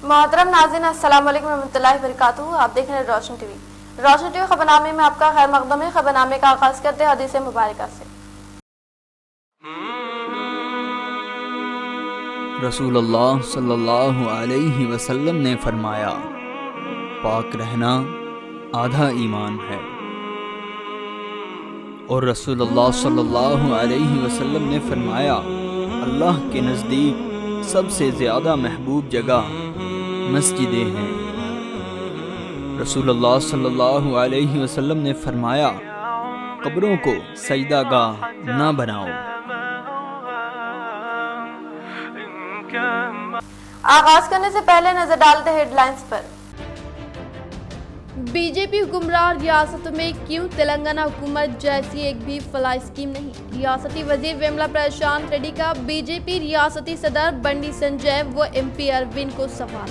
मोहतरम नाज़रीन, अस्सलाम वालेकुम रहमतुल्लाहि व बरकातुहू। आप देख रहे हैं रोशन टीवी। रोशन टीवी खबरनामे में आपका खैर मकदम है। खबरनामे का आगाज करते हैं हदीस मुबारका से। रसूलुल्लाह सल्लल्लाहु अलैहि वसल्लम ने फरमाया, पाक रहना आधा ईमान है। और रसूलुल्लाह सल्लल्लाहु अलैहि वसल्लम ने फरमाया, अल्लाह के नज़दीक सबसे ज़्यादा महबूब जगह मस्जिदें हैं। रसूलुल्लाह सल्लल्लाहु अलैहि वसल्लम ने फरमाया, कब्रों को सजदागाह ना बनाओ। आगाज करने से पहले नजर डालते हैं हेडलाइंस पर। बीजेपी हुक्मरान रियासतों में क्यों तेलंगाना हुकूमत जैसी एक भी फलाह स्कीम नहीं? रियासती वजीर वेमला प्रशांत रेड्डी का बीजेपी रियासती सदर बंडी संजय व एमपी अरविंद को सवाल।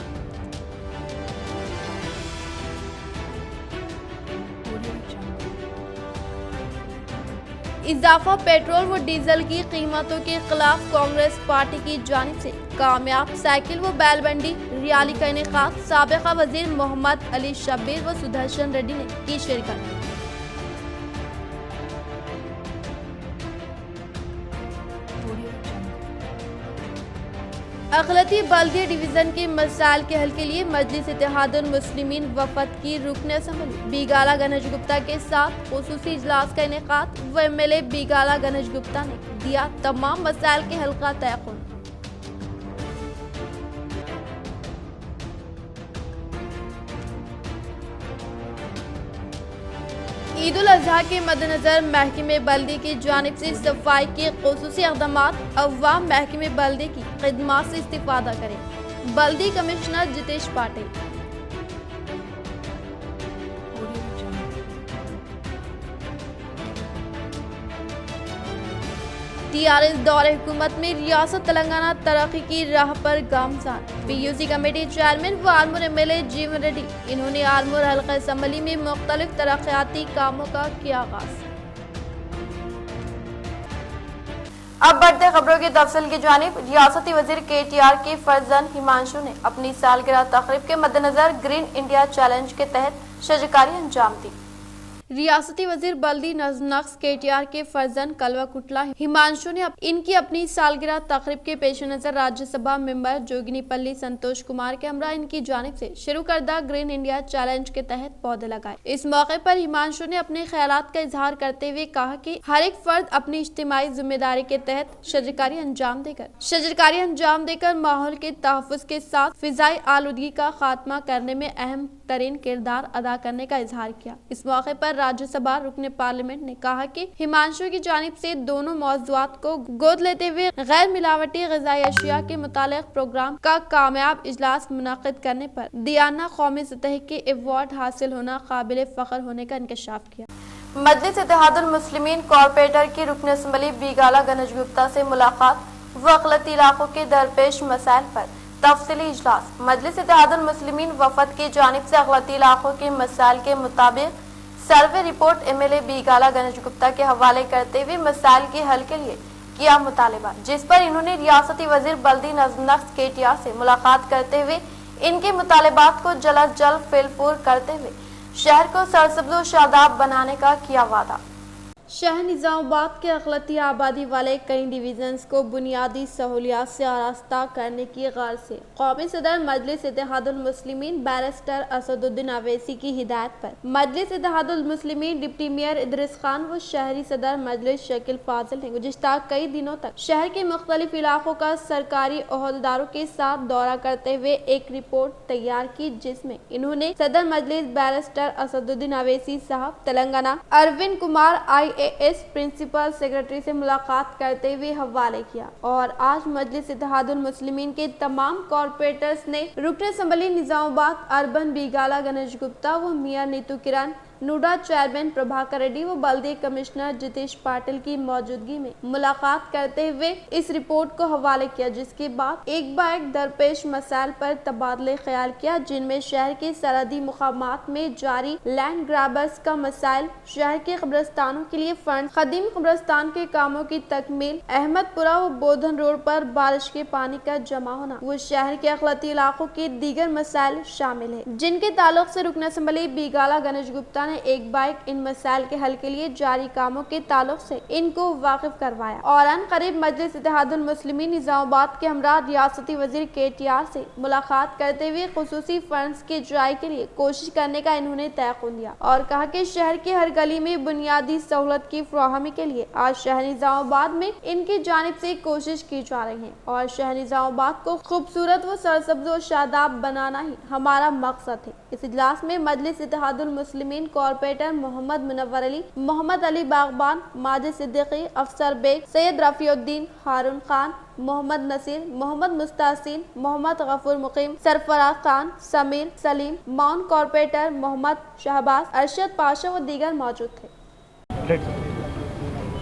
इजाफा पेट्रोल व डीजल की कीमतों के खिलाफ कांग्रेस पार्टी की जानिब से कामयाब साइकिल व बैलबंडी रैली का इनेकाद। साबिका वजीर मोहम्मद अली शब्बीर व सुदर्शन रेड्डी ने की शिरकत। अक़लियती बल्दिया डिवीजन के मसाइल के हल के लिए मजलिस इत्तेहादुल मुस्लिमीन वफद की रुकन असम्बली बीगाला गणेश गुप्ता के साथ खुसूसी इजलास का इनेकाद। व एमएलए बीगाला गणेश गुप्ता ने दिया तमाम मसाइल के हल का तयक़ुन। ईद उल अजहा के मद्देनजर महकमे बल्दी की जानिब से सफाई के खुसूसी इक़दामात। अवाम महकमे बल्दी की खिदमात से इस्तिफादा करें। बल्दी कमिश्नर जितेश पाटिल। टीआरएस दौरे हुकूमत में रियासत तेलंगाना तरक्की की राह पर गामजान। पीयूसी कमेटी चेयरमैन व आलमूर एमएलए जीवन रेड्डी, इन्होंने आलमूर हल्का असम्बली में मुख्तलिफ तरक्याती कामों का किया आगाज। अब बढ़ते खबरों की तफसील की जानिब। रियासती वजीर केटीआर के फर्जंद हिमांशु ने अपनी सालगिरह तकरीब के मद्देनजर ग्रीन इंडिया चैलेंज के तहत शजरकारी अंजाम दी। रियासती वजीर बल्दी नक्स केटीआर के फर्जंद कलवा कुटला हिमांशु ने इनकी अपनी सालगिरह तकरीब के पेश नजर राज्यसभा मेंबर जोगिनीपल्ली संतोष कुमार के हमरा इनकी जानिब से शुरू करदा ग्रीन इंडिया चैलेंज के तहत पौधे लगाए। इस मौके पर हिमांशु ने अपने ख्यालात का इजहार करते हुए कहा कि हर एक फर्द अपनी इज्तिमाई जिम्मेदारी के तहत शजरकारी अंजाम देकर माहौल के तहफ्फुज़ के साथ फिजाई आलूदगी का खात्मा करने में अहम तरीन किरदार अदा करने का इजहार किया। इस मौके पर राज्यसभा रुकने पार्लियामेंट ने कहा कि हिमांशु की जानिब से दोनों मौज़ूआत को गोद लेते हुए गैर मिलावटी ग़िज़ाई अशिया के मुतालिक प्रोग्राम का कामयाब इजलास मुनक़िद करने पर दियाना कौमी सतह के अवार्ड हासिल होना काबिल फ़ख्र होने का इंकशाफ किया। मजलिस इत्तेहादुल मुस्लिमीन कॉर्पोरेटर की रुकन असम्बली बीगाला गणेश गुप्ता से मुलाकात व अक़लियती इलाकों के दरपेश मसाइल पर तफसीली इजलास। मजलिस इत्तेहादुल मुस्लिमीन वफद की जानिब से अक़लियती इलाकों के मसाइल के मुताबिक survey report MLA Bigala Ganesh Gupta के हवाले करते हुए मसाइल के हल के लिए किया मुतालबा, जिस पर इन्होंने रियासती वजीर बल्दी नक्स केटीआर से मुलाकात करते हुए इनके मुतालबात को जल्द फिलपूर करते हुए शहर को सरसब्ज़ व शादाब बनाने का किया वादा। शहर निजामाबाद के अक़लियती आबादी वाले कई डिवीजन्स को बुनियादी सहूलियात से आरास्ता करने की गर्ज से कौमी सदर मजलिस इत्तेहादुल मुस्लिमीन बैरिस्टर असदुद्दीन अवैसी की हिदायत पर मजलिस इत्तेहादुल मुस्लिमीन डिप्टी मेयर इदरीस खान व शहरी सदर मजलिस शकील फाजिल ने गुज़िश्ता कई दिनों तक शहर के मुख्तलिफ इलाकों का सरकारी ओहदेदारों के साथ दौरा करते हुए एक रिपोर्ट तैयार की, जिसमें इन्होंने सदर मजलिस बैरिस्टर असदुद्दीन अवैसी साहब, Telangana Arvind Kumar IAS principal secretary से मुलाकात करते हुए हवाले किया। और आज मजलिस इत्तेहादुल मुस्लिमीन के तमाम कॉर्पोरेटर्स ने रुकन असम्बली निजामाबाद अर्बन बीगाला गणेश गुप्ता व मियां नीतू किरण नूडा चेयरमैन प्रभाकर रेड्डी व बल्दी कमिश्नर जितेश पाटिल की मौजूदगी में मुलाकात करते हुए इस रिपोर्ट को हवाले किया, जिसके बाद एक बाइक दरपेश मसाइल पर तबादले ख्याल किया, जिनमें शहर के सरहदी मुकामात में जारी लैंड ग्रैबर्स का मसाइल, शहर के कब्रिस्तानों के लिए फंड, कदीम कब्रिस्तान के कामों की तकमील, अहमदपुरा व बोधन रोड पर बारिश के पानी का जमा होना वो शहर के अखलती इलाकों के दीगर मसाइल शामिल है, जिनके ताल्लुक से रुकन असम्बली बीगाला गणेश गुप्ता ने एक बाइक इन मसाइल के हल के लिए जारी कामों के ताल्लुक से इनको वाकिफ करवाया और अन करीब मजलिस इत्तेहादुल मुस्लिमीन निजामाबाद के हमरा रियासती वजीर KTR से मुलाकात करते हुए खुसूसी फंड्स के जारी के लिए कोशिश करने का इन्होंने तयक़ुन दिया और कहा कि शहर के हर गली में बुनियादी सहूलत की फराहमी के लिए आज शहर निजामाबाद में इनकी जानिब से कोशिश की जा रही है और शहर निजामाबाद को खूबसूरत व सरसब्ज व शादाब बनाना ही हमारा मकसद है। इस इजलास में मजलिस इत्तेहादुल मुस्लिमीन कॉर्पोरेटर मोहम्मद मुनव्वर अली, मोहम्मद अली बागबान, माजिद सिद्दीकी, अफसर बेग, सैयद रफीउद्दीन, हारून खान, मोहम्मद नसीर, मोहम्मद मुस्तासिन, मोहम्मद गफूर मुकीम, सरफराज खान, समीर, सलीम, माउन कॉर्पोरेटर मोहम्मद शहबाज, अरशद पाशा व दीगर मौजूद थे।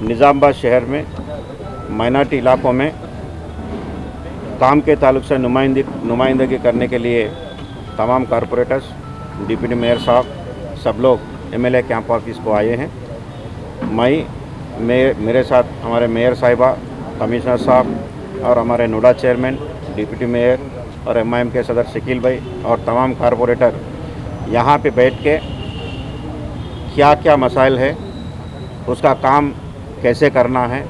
निज़ामाबाद शहर में माइनॉरिटी इलाकों में काम के ताल्लुक से नुमाइंदगी करने के लिए तमाम कॉरपोरेटर्स, डिप्टी मेयर साहब, सब लोग MLA कैंप ऑफिस को आए हैं। मेरे साथ हमारे मेयर साहिबा, कमिश्नर साहब और हमारे नूडा चेयरमैन, डिप्टी मेयर और MIM के सदर शकील भाई और तमाम कॉरपोरेटर यहाँ पे बैठ के क्या क्या मसाइल है, उसका काम कैसे करना है,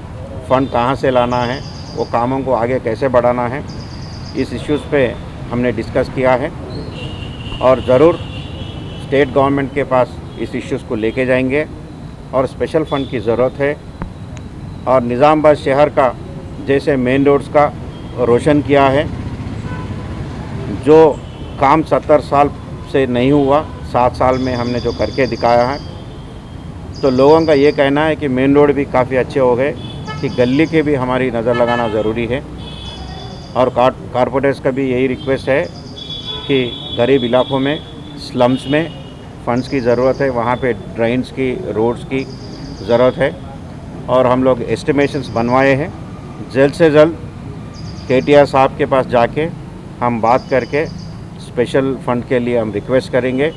फ़ंड कहाँ से लाना है, वो कामों को आगे कैसे बढ़ाना है, इस इश्यूज़ पे हमने डिस्कस किया है और ज़रूर स्टेट गवर्नमेंट के पास इस इश्यूज़ को लेके जाएंगे और स्पेशल फ़ंड की ज़रूरत है। और निज़ामाबाद शहर का जैसे मेन रोड्स का रोशन किया है, जो काम 70 साल से नहीं हुआ, 7 साल में हमने जो करके दिखाया है, तो लोगों का ये कहना है कि मेन रोड भी काफ़ी अच्छे हो गए, कि गली के भी हमारी नज़र लगाना ज़रूरी है। और कॉरपोरेटर्स का भी यही रिक्वेस्ट है कि गरीब इलाकों में, स्लम्स में फंड्स की ज़रूरत है, वहाँ पे ड्रेन्स की, रोड्स की ज़रूरत है और हम लोग एस्टिमेशंस बनवाए हैं। जल्द से जल्द KTR साहब के पास जाके हम बात करके स्पेशल फ़ंड के लिए हम रिक्वेस्ट करेंगे,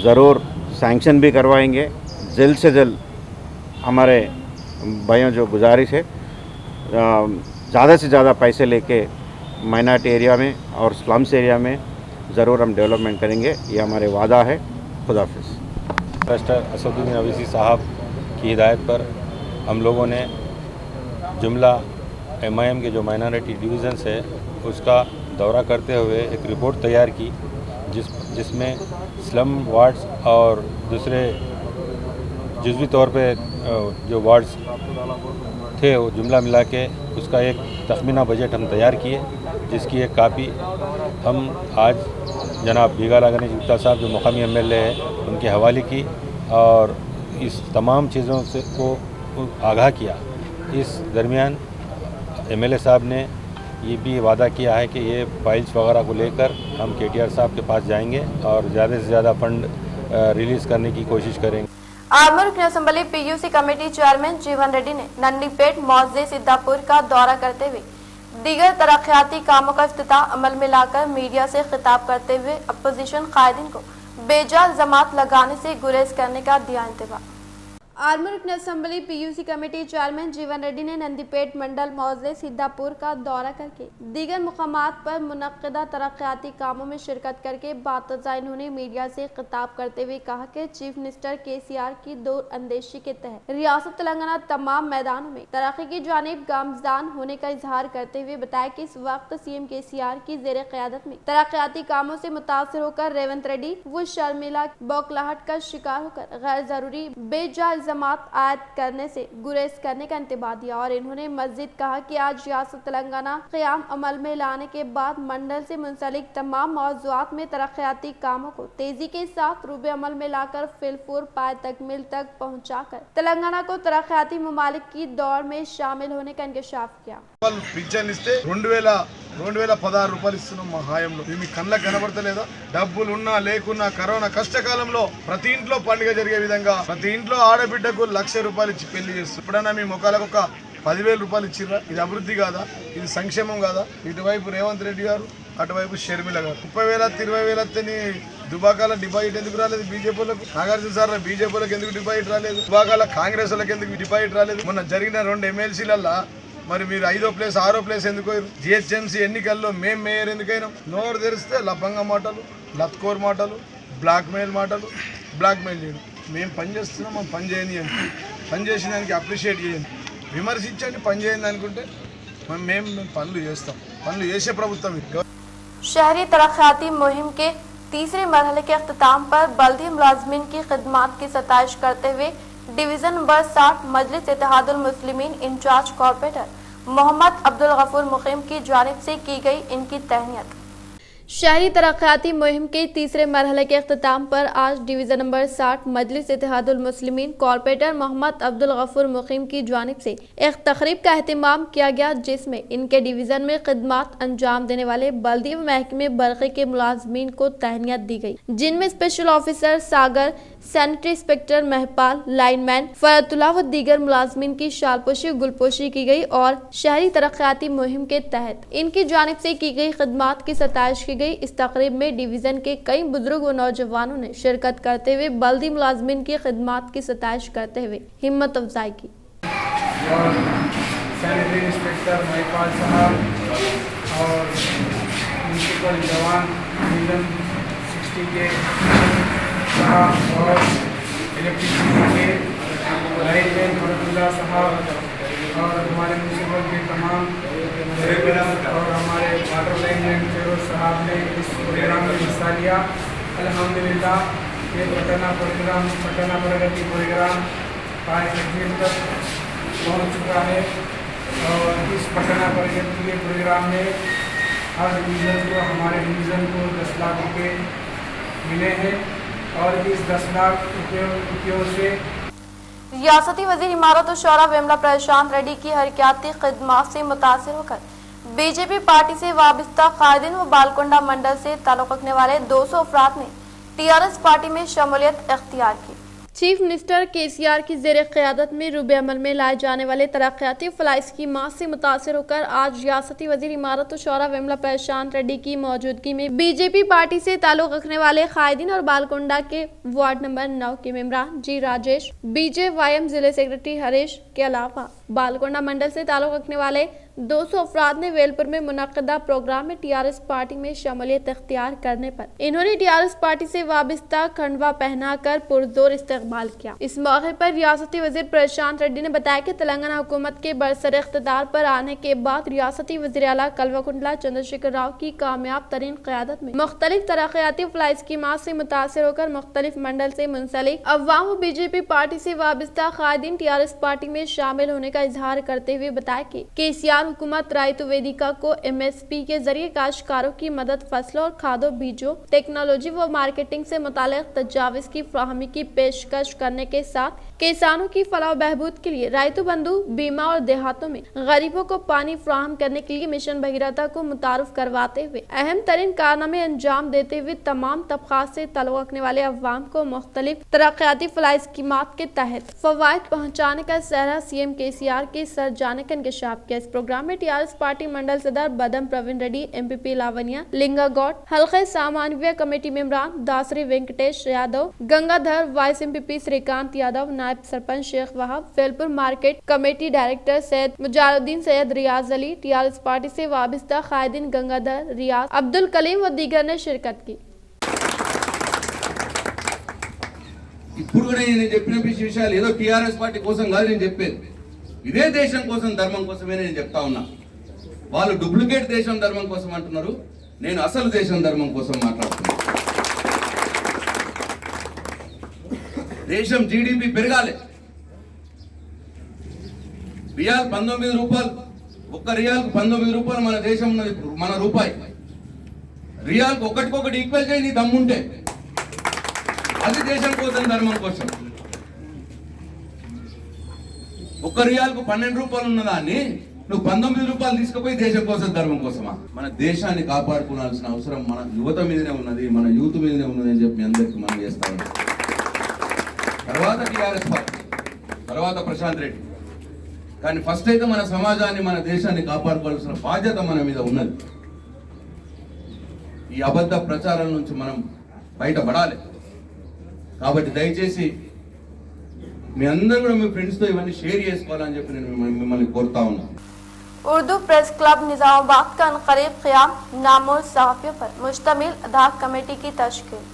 ज़रूर सैंक्शन भी करवाएंगे। जल्द से जल्द हमारे भाइयों जो गुजारिश है, ज़्यादा से ज़्यादा पैसे लेके माइनॉरिटी एरिया में और स्लम्स एरिया में ज़रूर हम डेवलपमेंट करेंगे, ये हमारे वादा है। खुदा हाफिज़। मिनिस्टर असदुद्दीन अवीसी साहब की हिदायत पर हम लोगों ने जुमला MIM के जो माइनॉरिटी डिवीज़न्स है उसका दौरा करते हुए एक रिपोर्ट तैयार की, जिसमें स्लम वार्ड्स और दूसरे जुज़वी तौर पे जो वार्ड्स थे वो जुमला मिला के उसका एक तखमीना बजट हम तैयार किए, जिसकी एक कापी हम आज जनाब बीगाला गणेश गुप्ता साहब जो मुकामी MLA है उनके हवाले की और इस तमाम चीज़ों से को आगाह किया। इस दरमियान MLA साहब ने ये भी वादा किया है कि ये फाइल्स वगैरह को लेकर हम KTR साहब के पास जाएंगे और ज़्यादा से ज़्यादा फंड रिलीज़ करने की कोशिश करेंगे। आर्मर रुकन असम्बली PUC कमेटी चेयरमैन जीवन रेड्डी ने नंदीपेट मौजे सिद्धापुर का दौरा करते हुए दीगर तरक्याती कामों का इफ्तिताह अमल में लाकर मीडिया से खिताब करते हुए अपोजिशन कायदीन को बेजा जमात लगाने से गुरेज करने का दिया इंतबाह। आर्मर रुकन असम्बली PUC कमेटी चेयरमैन जीवन रेड्डी ने नंदीपेट मंडल मौजे सिद्धापुर का दौरा करके दीगर मुकामात पर मुनक्किदा तरक्याती कामों में शिरकत करके बातज़ा इन्होंने मीडिया से खिताब करते हुए कहा कि चीफ मिनिस्टर KCR की दूर अंदेशी के तहत रियासत तेलंगाना तमाम मैदानों में तरक्की की जानिब गामज़ान होने का इजहार करते हुए बताया कि इस वक्त CM KCR की ज़ेर क़यादत में तरक्याती कामों से मुतासिर होकर रेवंत रेड्डी वो शर्मिला बौखलाहट का शिकार होकर गैर जरूरी बेजा जमात आयद करने से गुरेज करने का इंतबाह दिया और इन्होंने मज़ीद कहा कि आज रियासत तेलंगाना क़याम अमल में लाने के बाद मंडल से मुंसलिक तमाम मौज़ूआत में तरक्याती कामों को तेजी के साथ रूबे अमल में लाकर फिलफूर पाए तकमील तक पहुँचाकर तेलंगाना को तरक्याती ममालिक की दौड़ में शामिल होने का इंकशाफ किया। 2016 రూపాయలు ఇస్తున్నాం మా హాయంలో. ఇది మీ కళ్ళకు కనబడతలేదా? డబ్బులు ఉన్నా లేకున్నా కరోనా కష్టకాలంలో ప్రతి ఇంట్లో పండుగ జరిగే విధంగా ప్రతి ఇంట్లో ఆడబిడ్డకు 1,00,000 రూపాయలు ఇచ్చి పెళ్లి చేస్తారు. ఎప్పుడైనా మీ ముఖాలకు ఒక 10,000 రూపాయలు ఇచ్చిర్రా? ఇది అభివృద్ధి కాదా? ఇది సంక్షేమం కాదా? ఇటువైపు రేవంత్ రెడ్డి గారు, అటువైపు షర్మిల గారు 30,000 20,000 దుబాకాల డిపాజిట్ ఎందుకు రాలేదు బీజేపీలకు? నాగార్జున సార్ బీజేపీలకు ఎందుకు డిపాజిట్ రాలేదు? దుబాకాల కాంగ్రెస్ వాళ్ళకి ఎందుకు డిపాజిట్ రాలేదు? మొన్న జరిగిన 2 ఎమ్మెల్సీలల్లా మరి మీరు 5వ ప్లేస్ 6వ ప్లేస్ ఎందుకు? జిహెచ్ఎంసీ ఎన్నికల్లో మేము మేయర్ ఎందుకైనాం? నోరు తెరిస్తే లబ్బంగా మాటలు, లత్కోర్ మాటలు, బ్లాక్మెయిల్ చేయడం. మేము పని చేస్తున్నాం, మేము పని చేయని అని పని చేసిన దానికి అప్రిషియేట్ చేయండి, విమర్శించండి. పని చేయండి అనుకుంటే మేము పనులు చేస్తాం. పనులు చేసే ప్రభుత్వం ఇది. शहरी तरक्याती मुहिम के तीसरे मरहले के अख्ताम पर बल्दी मुलाजमीन की खिदमात की सताइश करते हुए डिवीजन नंबर 60 मजलिस इत्तेहादुल मुस्लिमीन इंचार्ज कॉर्पोरेटर मोहम्मद अब्दुल गफूर मुकीम की जानिब से की गई इनकी तहनीत। शहरी तरक्याती मुहिम के तीसरे मरहले के अख्ताम पर आज डिवीज़न नंबर 60 मजलिस इत्तेहादुल मुस्लिमीन कॉर्पोरेटर मोहम्मद अब्दुल गफूर मुकीम की जानिब से एक तकरीब का एहतमाम किया गया, जिसमें इनके डिवीज़न में खिदमत अंजाम देने वाले बल्दी महकमे बरक़े के मुलाजमीन को तहनीत दी गई, जिनमें स्पेशल ऑफिसर सागर, सैनिटरी इंस्पेक्टर महपाल, लाइनमैन फरतुल्लाह व दीगर मुलाजमीन की शालपोशी गुलपोशी की गई और शहरी तरक्याती मुहिम के तहत इनकी जानिब से की गई खिदमत की सताइश की गई। इस तकरीब में डिवीज़न के कई बुजुर्ग व नौजवानों ने शिरकत करते हुए बल्दी मुलाजमीन की खिदमत की सताइश करते हुए हिम्मत अफजाई की। सैनिटरी इंस्पेक्टर महपाल साहब और म्यूनसिपल जवान डिवीज़न 60 के साहब और इलेक्ट्रिसिटी के लाइनमैन फरतुल्लाह साहब और हमारे म्यूनसिपल के तमाम और हमारे वाटर लाइनमैन फिरोज साहब ने इस प्रोग्राम में हिस्सा लिया। अल्हम्दुलिल्लाह ये पटना प्रगति प्रोग्राम कार्यक्रम तक पहुँच चुका है और इस पटना प्रगति के प्रोग्राम में हर डिवीज़न को हमारे डिवीज़न को 10 लाख रुपये मिले हैं और इस 10 लाख रुपयों से रियासती वजीर इमारत और शौरा वेमला प्रशांत रेड्डी की हरकयाती खिदमत से मुतासिर होकर बीजेपी पार्टी से वाबस्ता कायदीन व बालकोंडा मंडल से ताल्लुक़ रखने वाले 200 अफराद ने टीआरएस पार्टी में शमूलियत इख्तियार की। चीफ मिनिस्टर केसीआर की ज़ेर क़यादत में रूबे अमल में लाए जाने वाले तरक्याती फलाह स्कीमात से मुतासिर होकर आज रियासती वजीर इमारत और शौरा वेमला प्रशांत रेड्डी की मौजूदगी में बीजेपी पार्टी से ताल्लुक़ रखने वाले कायदीन और बालकोंडा के वार्ड नंबर 9 के मेंबरान जी राजेश, BJYM जिले सेक्रेटरी हरीश के अलावा बालकोंडा मंडल से ताल्लुक़ रखने वाले 200 अफराद ने वेलपुर में मुनक्किदा प्रोग्राम में टीआरएस पार्टी में शमूलियत इख्तियार करने पर इन्होंने टीआरएस पार्टी से वाबस्ता खंडवा पहनाकर पुरजोर इस्तकबाल किया। इस मौके पर रियासती वजीर प्रशांत रेड्डी ने बताया कि तेलंगाना हुकूमत के बरसर इख्तिदार पर आने के बाद रियासती वज़ीर आला कल्वाकुंटला चंद्रशेखर राव की कामयाब तरीन क़यादत में मुख्तलिफ तरक्याती फलाह स्कीमात से मुतासिर होकर मुख्तलिफ मंडल से मुंसलिक अवाम व बीजेपी पार्टी से वाबस्ता कायदीन टीआरएस पार्टी में शामिल होने का इजहार करते हुए बताया कि केसीआर हुकूमत रायतु वेदिका को MSP के जरिए काश्तकारों की मदद, फसलों और खादों बीजों, टेक्नोलॉजी व मार्केटिंग से मुताल्लिक़ तजावीज़ की फ्राहमी की पेशकश करने के साथ किसानों की फलाह बहबूद के लिए रायतु बंधु बीमा और देहातों में गरीबों को पानी फ्राहम करने के लिए मिशन भगीरथा को मुतारुफ करवाते हुए अहम तरीन कारनामे अंजाम देते हुए तमाम तबक़ात से ताल्लुक़ रखने वाले अवाम को मुख्तलिफ तरक्याती फलाह स्कीमात के तहत फ़वाइद पहुँचाने का सहरा CM KCR के सर जाने का इंकशाफ किया। इस प्रोग्राम में टीआरएस पार्टी मंडल सदर बदम प्रवीण रेड्डी, MPP लावनिया लिंगा गौड, हल्के सामान्य कमेटी मेंबरान दासरी वेंकटेश यादव, गंगाधर, वाइस MPP श्रीकांत यादव, नायब sarpanch Sheikh Wahab, Velpur market committee director Syed Mujaruddin, Syed Riyaz Ali, TRS party से वाबस्ता कायदीन गंगाधर, रियाज, अब्दुल कलीम व दीगर ने शिरकत की। ఇప్పుడు కూడా నేను చెప్పిన విషయాలు ఏదో టీఆర్ఎస్ పార్టీ కోసం కాదు నేను చెప్పేది, ఇదే దేశం కోసం ధర్మం కోసమే నేను చెప్తా ఉన్నా. వాళ్ళు డూప్లికేట్ దేశం ధర్మం కోసం అంటున్నారు, నేను అసలు దేశం ధర్మం కోసం మాట్లాడుతున్నా. దేశం GDP పెరగాలి. రియాల్ 19 రూపాయలు, ఒక్క రియాల్కు 19 రూపాయలు మన దేశం ఉన్నది, మన రూపాయి. రియాల్కు ఒకటికొకటి ఈక్వల్ చేయి నీ దమ్ముంటే, అది దేశం కోసం ధర్మం కోసం. ఒక్క రియాల్కు 12 రూపాయలు ఉన్నదాన్ని నువ్వు 19 రూపాయలు తీసుకుపోయి దేశం కోసం ధర్మం కోసమా? మన దేశాన్ని కాపాడుకోవాల్సిన అవసరం మన యువత మీదనే ఉన్నది, మన యూత్ మీదనే ఉన్నది అని చెప్పి మీ అందరికీ మనం చేస్తా ఉన్నాం. తర్వాత టీఆర్ఎస్ పార్టీ, తర్వాత ప్రశాంత్ రెడ్డి. కానీ ఫస్ట్ అయితే మన సమాజాన్ని, మన దేశాన్ని కాపాడుకోవాల్సిన బాధ్యత మన మీద ఉన్నది. ఈ అబద్ధ ప్రచారాల నుంచి మనం బయటపడాలి. కాబట్టి దయచేసి మీ అందరూ కూడా మీ ఫ్రెండ్స్తో ఇవన్నీ షేర్ చేసుకోవాలని చెప్పి నేను మిమ్మల్ని కోరుతా ఉన్నాను. उर्दू प्रेस क्लब निजामाबाद का अनकरीब क़याम नामोर सहाफ़ियों पर मुश्तमिल अदालत कमेटी की तश्कील।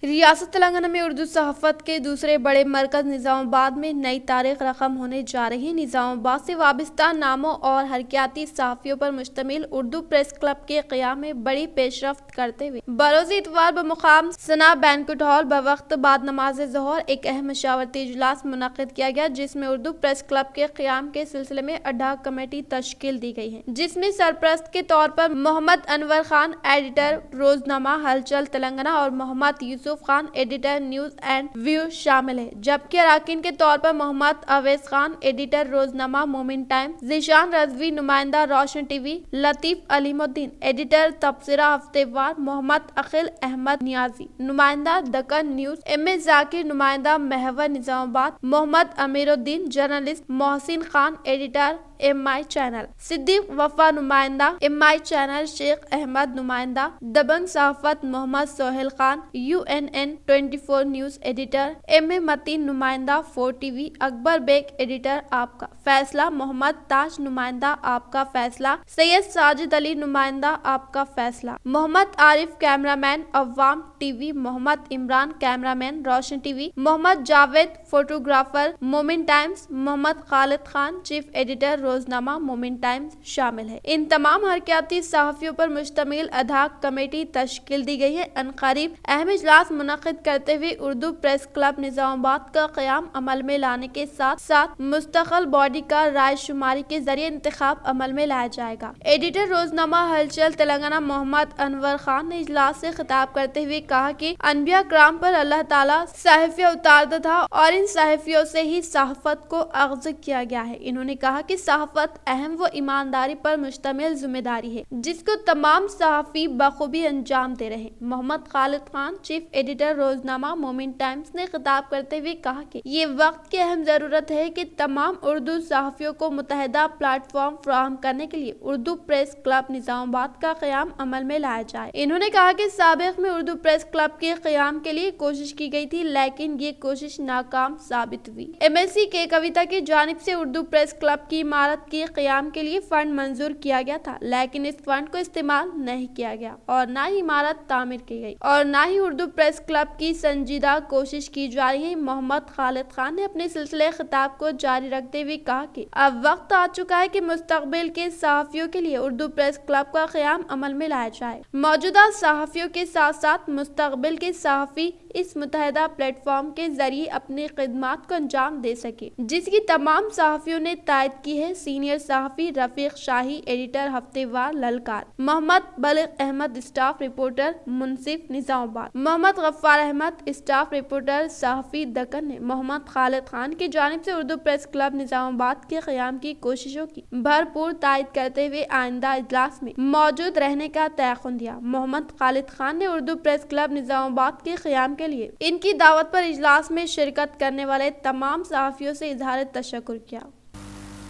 रियासत तेलंगाना में उर्दू सहाफ़त के दूसरे बड़े मरकज निजामाबाद में नई तारीख रकम होने जा रही है। निजामाबाद से वाबस्ता नामों और हरकियाती सहाफ़ियों पर मुश्तमिल उर्दू प्रेस क्लब के क़याम में बड़ी पेशरफ्त करते हुए बरोज़ इतवार बमुकाम सना बैंक्वेट हॉल बवक्त बाद नमाज ज़ोहर एक अहम मशावरती इजलास मुनक़िद किया गया, जिसमें उर्दू प्रेस क्लब के क़याम के सिलसिले में अडाक कमेटी तश्कील दी गई है, जिसमें सरप्रस्त के तौर पर मोहम्मद अनवर खान एडिटर रोजनामा हलचल तेलंगाना और Mohammed Yusuf Khan editor news and view शामिल है। जबकि अरकान के तौर पर मोहम्मद अवैस खान एडिटर रोजनामा मोमिन टाइम्स, जिशान रजवी नुमाइंदा रोशन टीवी, लतीफ अलीमुद्दीन एडिटर तबसरा हफ्तेवार, मोहम्मद अखिल अहमद नियाजी नुमाइंदा Deccan news, M A Zakir नुमाइंदा Mahwar Nizamabad, Mohammed Amiruddin journalist, Mohsin Khan editor MI channel, Siddiq Wafa नुमाइंदा MI चैनल, शेख अहमद नुमाइंदा Dabang Sahafat, Mohammed Sohail Khan UNN 24 news editor, MA Mateen नुमाइंदा 4 TV, अकबर बेग एडिटर आपका फैसला, मोहम्मद ताज नुमाइंदा आपका फैसला, सैयद साजिद अली नुमाइंदा Aapka Faisla, Mohammed Arif cameraman Awam TV, Mohammed Imran cameraman Roshan TV, Mohammed Javed photographer Momin Times, Mohammed Khalid Khan chief editor रोजनामा मोमिन टाइम्स शामिल है। इन तमाम हरकियाती सहाफ़ियों पर मुश्तमिल अदालत कमेटी तश्कील दी गई है। अनकरीब अहम इजलास मुनक़िद करते हुए उर्दू प्रेस क्लब निजामाबाद का क़याम अमल में लाने के साथ साथ मुस्तक़ल बॉडी का राय शुमारी के जरिए इंतखाब अमल में लाया जाएगा। एडिटर रोजनामा हलचल तेलंगाना मोहम्मद अनवर खान ने इजलास से खिताब करते हुए कहा कि अनबिया कराम पर अल्लाह ताला सहाफ़िया उतारता था और इन सहाफ़ियों से ही सहाफ़त को अग़्ज़ किया गया है। इन्होंने कहा कि सहाफ़त अहम व ईमानदारी पर मुश्तमिल जिम्मेदारी है, जिसको तमाम सहाफ़ी बखूबी अंजाम दे रहे हैं। मोहम्मद खालिद खान चीफ एडिटर रोजनामा मोमिन टाइम्स ने खिताब करते हुए कहा कि ये वक्त की अहम जरूरत है कि तमाम उर्दू सहाफ़ियों को मुतहदा प्लेटफॉर्म फराहम करने के लिए उर्दू प्रेस क्लब निजामाबाद का क़याम अमल में लाया जाए। इन्होंने कहा कि साबिक़ में उर्दू प्रेस क्लब के क़याम के लिए कोशिश की गई थी, लेकिन ये कोशिश नाकाम साबित हुई। MSc के कविता की जानिब से उर्दू प्रेस क्लब की इमारत के क़याम के लिए फंड मंजूर किया गया था, लेकिन इस फंड को इस्तेमाल नहीं किया गया और न ही इमारत तामीर की गई और न ही उर्दू प्रेस क्लब की संजीदा कोशिश की जा रही है। मोहम्मद खालिद खान ने अपने सिलसिले खिताब को जारी रखते हुए कहा कि अब वक्त आ चुका है कि मुस्तकबिल के सहाफ़ियों के लिए उर्दू प्रेस क्लब का क़याम अमल में लाया जाए। मौजूदा सहाफ़ियों के साथ साथ मुस्तकबिल के सहाफ़ी इस मुतहदा प्लेटफॉर्म के जरिए अपनी खिदमात को अंजाम दे सके, जिसकी तमाम सहाफ़ियों ने तायद की है। सीनियर सहाफ़ी रफीक शाही एडिटर हफ्तेवार ललकार, मोहम्मद बलीग अहमद स्टाफ रिपोर्टर मुनसिफ निजामाबाद, मोहम्मद गफ्फार अहमद स्टाफ रिपोर्टर सहाफ़ी दक्कन ने मोहम्मद खालिद खान की जानिब से उर्दू प्रेस क्लब निजामाबाद के क़याम की कोशिशों की भरपूर तायद करते हुए आइंदा इजलास में मौजूद रहने का तयक़ुन दिया। मोहम्मद खालिद खान ने उर्दू प्रेस क्लब निजामाबाद के क़याम के लिए इनकी दावत पर इजलास में शिरकत करने वाले तमाम सहाफ़ियों से इज़हार तशक्कुर किया।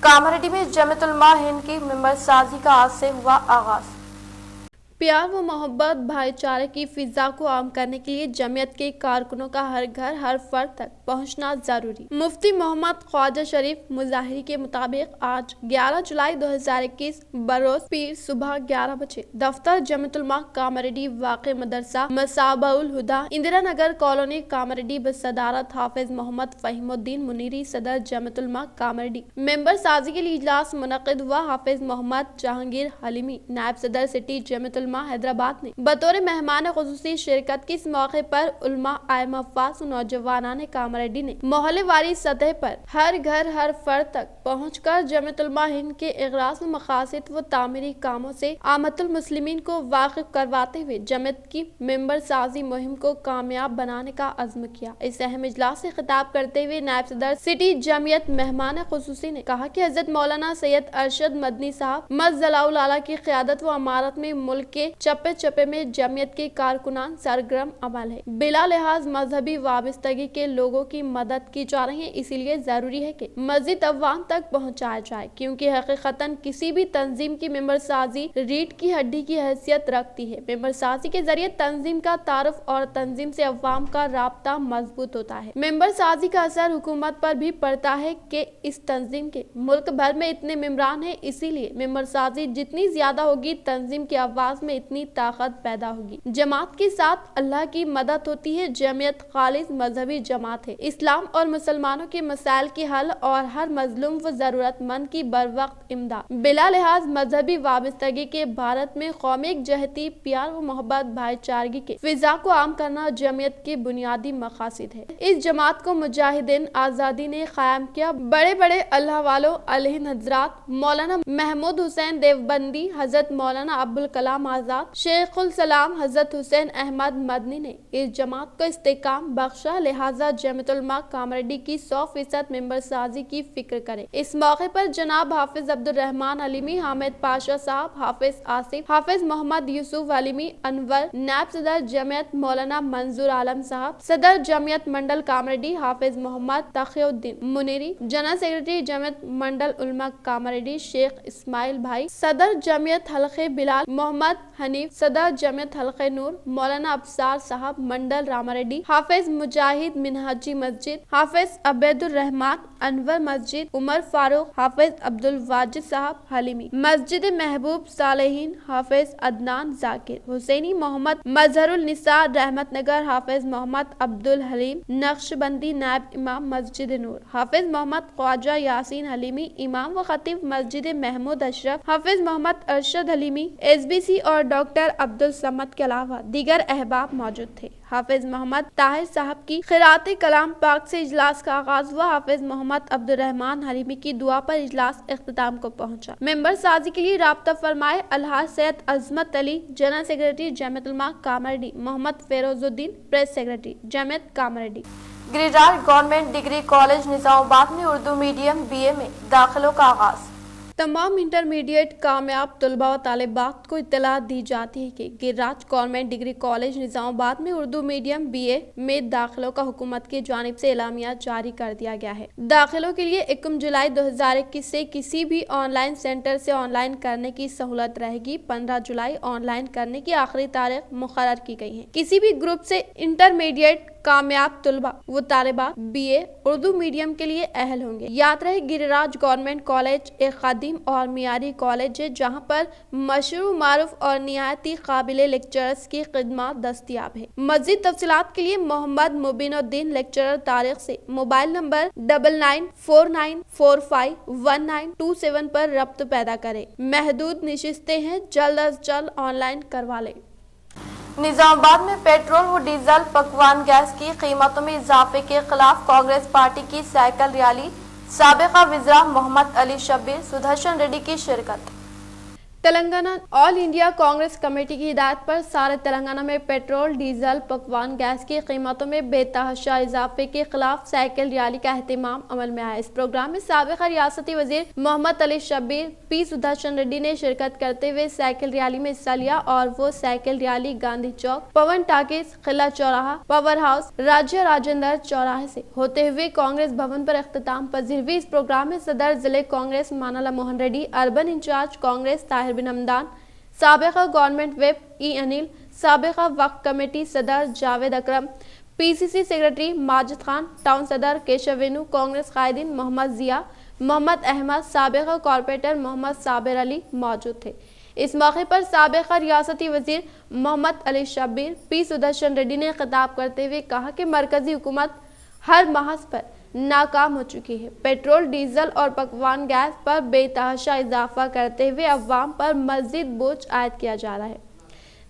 कामारेड्डी में जमीयत उलमा हिंद की मेंबर साजी का आज से हुआ आगाज। प्यार व मोहब्बत भाईचारे की फिजा को आम करने के लिए जमीयत के कारकुनों का हर घर हर फर्द तक पहुंचना जरूरी। मुफ्ती मोहम्मद ख्वाजा शरीफ मुजाहिरी के मुताबिक आज 11 जुलाई 2021 बरोज पीर सुबह 11 बजे दफ्तर जमीयत उलमा कामारेड्डी वाक़े मदरसा मसाबउल हुदा इंदिरा नगर कॉलोनी कामारेड्डी बसदारत हाफिज मोहम्मद फहीमुद्दीन मुनीरी सदर जमीयत उलमा कामारेड्डी मेंबर साजी के लिए इजलास मुनक़िद हुआ। हाफिज मोहम्मद जहांगीर हलीमी नायब सदर सिटी जमीयत उलमा हैदराबाद ने बतौर मेहमान खुसूसी शिरकत की। इस मौके पर उलमा आए मफास नौजवानान कामारेड्डी कामरेड्डी ने मोहल्लेवारी सतह पर हर घर हर फर्द तक पहुंचकर जमीयत उलमा हिंद के इगराज व मकासद व तामीरी कामों से आमतुल मुस्लिमीन को वाकिफ करवाते हुए जमीयत की मेंबर साजी मुहिम को कामयाब बनाने का अज़्म किया। इस अहम इजलास से खिताब करते हुए नायब सदर सिटी जमीयत मेहमान खुसूसी ने कहा कि हजरत मौलाना सैयद अरशद मदनी साहब मज़लाउल आला की क़यादत व अमारत में मुल्क के चप्पे चप्पे में जमीयत के कारकुनान सरगर्म अमल है। बिला लिहाज मजहबी वाबस्तगी के लोगों की मदद की जा रही है, इसीलिए जरूरी है कि मस्जिद अवाम तक पहुँचाया जाए, क्योंकि हकीकतन किसी भी तंजीम की मेंबर साजी रीढ़ की हड्डी की हैसियत रखती है। मेंबर साजी के जरिए तंजीम का तारुफ और तंजीम से अवाम का राब्ता मजबूत होता है। मेंबर साजी का असर हुकूमत पर भी पड़ता है कि इस तंजीम के मुल्क भर में इतने मेंबरान हैं, इसीलिए मेंबर साजी जितनी ज्यादा होगी तंजीम की आवाज में इतनी ताकत पैदा होगी। जमात के साथ अल्लाह की मदद होती है। जमीयत खालिस मजहबी जमात है। इस्लाम और मुसलमानों के मसाइल के हल और हर मजलूम व जरूरतमंद की बर वक्त इमदाद बिला लिहाज मजहबी वाबस्तगी के भारत में कौमी एकजहती प्यार व मोहब्बत भाईचारगी के फिजा को आम करना जमीयत के बुनियादी मकासद है। इस जमात को मुजाहिदीन आजादी ने कायम किया। बड़े बड़े अल्लाह वालों अलैहि हजरात मौलाना महमूद हुसैन देवबंदी, हजरत मौलाना अब्दुल कलाम आजाद, शेखुल सलाम हजरत हुसैन अहमद मदनी ने इस जमात को इस्तेकाम बख्शा। लिहाजा जमीयत उलमा कामरेड्डी की 100% मेंबर साजी की फिक्र करे। इस मौके पर जनाब हाफिज अब्दुल रहमान अलीमी, हामिद पाशा साहब, हाफिज आसिफ, हाफिज मोहम्मद यूसुफ अलीमी अनवर, नायब सदर जमीयत मौलाना मंजूर आलम साहब, सदर जमीयत मंडल कामरेड्डी हाफिज मोहम्मद तखिउद्दीन मुनीरी, जनरल सेक्रेटरी जमीयत मंडल उलमा कामरेड्डी शेख इस्माइल भाई, सदर जमीयत हल्के बिलाल मोहम्मद हनीफ, सदर जमीयत हल्के नूर मौलाना अफसार साहब मंडल रामारेड्डी, हाफिज मुजाहिद मिनहाजी मस्जिद, हाफिज अबैदुर रहमान अनवर मस्जिद, उमर फारूक, हाफिज अब्दुल वाजिद साहब हलीमी, मस्जिद महबूब सालेहीन हाफिज अदनान जाकिर, हुसैनी मोहम्मद मजहरुल निसा रहमत नगर, हाफिज मोहम्मद अब्दुल हलीम नक्शबंदी नायब इमाम मस्जिद नूर, हाफिज मोहम्मद ख्वाजा यासीन हलीमी इमाम व खतीब मस्जिद महमूद अशरफ, हाफिज मोहम्मद अरशद हलीमी SBC और डॉक्टर अब्दुल समद के अलावा दीगर अहबाब मौजूद थे। हाफिज मोहम्मद ताहिर साहब की खिरात कलाम पाक से इजलास का आगाज हुआ। हाफिज मोहम्मद अब्दुल रहमान हलीमी की दुआ पर इजलास इख्तिताम को पहुंचा। मेंबर साजी के लिए राब्ता फरमाए अलहाज Syed Azmat Ali, general secretary Jamiat Ulama Kamareddy, Mohammed Ferozuddin press secretary Jamiat Kamareddy. Giriraj government degree college Nizamabad में उर्दू मीडियम BA में दाखिलों का आगाज। तमाम इंटरमीडिएट कामयाब तलबा व तालिबात को इत्तला दी जाती है कि Giriraj government degree college Nizamabad में उर्दू मीडियम BA में दाखिलों का हुकूमत की जानिब से एलामिया जारी कर दिया गया है। दाखिलों के लिए 1 जुलाई 2021 से किसी भी ऑनलाइन सेंटर से ऑनलाइन करने की सहूलत रहेगी। 15 जुलाई ऑनलाइन करने की आखिरी तारीख मुकर्रर की गई है। किसी भी ग्रुप से इंटरमीडिएट कामयाब तलबा व तालिबात BA उर्दू मीडियम के लिए अहल होंगे। याद रहे गिरिराज गवर्नमेंट कॉलेज एक कदीम और मियारी कॉलेज है, जहां पर मशहूर मारूफ और निहायती काबिल लेक्चरर्स की खिदमत दस्तियाब है। मज़ीद तफसीलात के लिए मोहम्मद मुबीनुद्दीन लेक्चरर तारीख से मोबाइल नंबर 9949451927 पर रब्त पैदा करें। महदूद निशिस्तें हैं, जल्द अज जल्द ऑनलाइन करवा लें। निजामाबाद में पेट्रोल व डीजल पकवान गैस की कीमतों में इजाफे के खिलाफ कांग्रेस पार्टी की साइकिल रैली, साबिका वज़ीर मोहम्मद अली शब्बीर सुदर्शन रेड्डी की शिरकत। Telangana all India Congress committee की हिदायत पर सारे तेलंगाना में पेट्रोल डीजल पकवान गैस की कीमतों में बेतहाशा इजाफे के खिलाफ साइकिल रैली का एहतमाम अमल में आया। इस प्रोग्राम में साबिका रियासती वजीर मोहम्मद अली शब्बीर P सुदर्शन रेड्डी ने शिरकत करते हुए साइकिल रैली में हिस्सा लिया और वो साइकिल रैली गांधी चौक, पवन टाकिज, किला चौराहा, पावर हाउस, राज्य राजेंद्र चौराहे से होते हुए कांग्रेस भवन पर इख्तिताम पजीर हुई। इस प्रोग्राम में सदर जिले कांग्रेस मानाला मोहन रेड्डी, अर्बन इंचार्ज कांग्रेस ताहिर बिन हमदान, साबिका गवर्नमेंट वेब E अनिल, साबिका वक्फ कमेटी सदर Javed Akram, PCC secretary Majid Khan, town सदर केशव वेनु, कांग्रेस कायदीन मोहम्मद जिया, मोहम्मद अहमद, साबिका कॉर्पोरेटर मोहम्मद साबिर अली मौजूद थे। इस मौके पर साबिका रियासती वजीर मोहम्मद अली शब्बीर P सुदर्शन रेड्डी ने खिताब करते हुए कहा कि मरकजी हुकूमत हर महज पर नाकाम हो चुकी है। पेट्रोल, डीजल और पकवान गैस पर बेतहाशा इजाफा करते हुए अवाम पर मजीद बोझ आयद किया जा रहा है।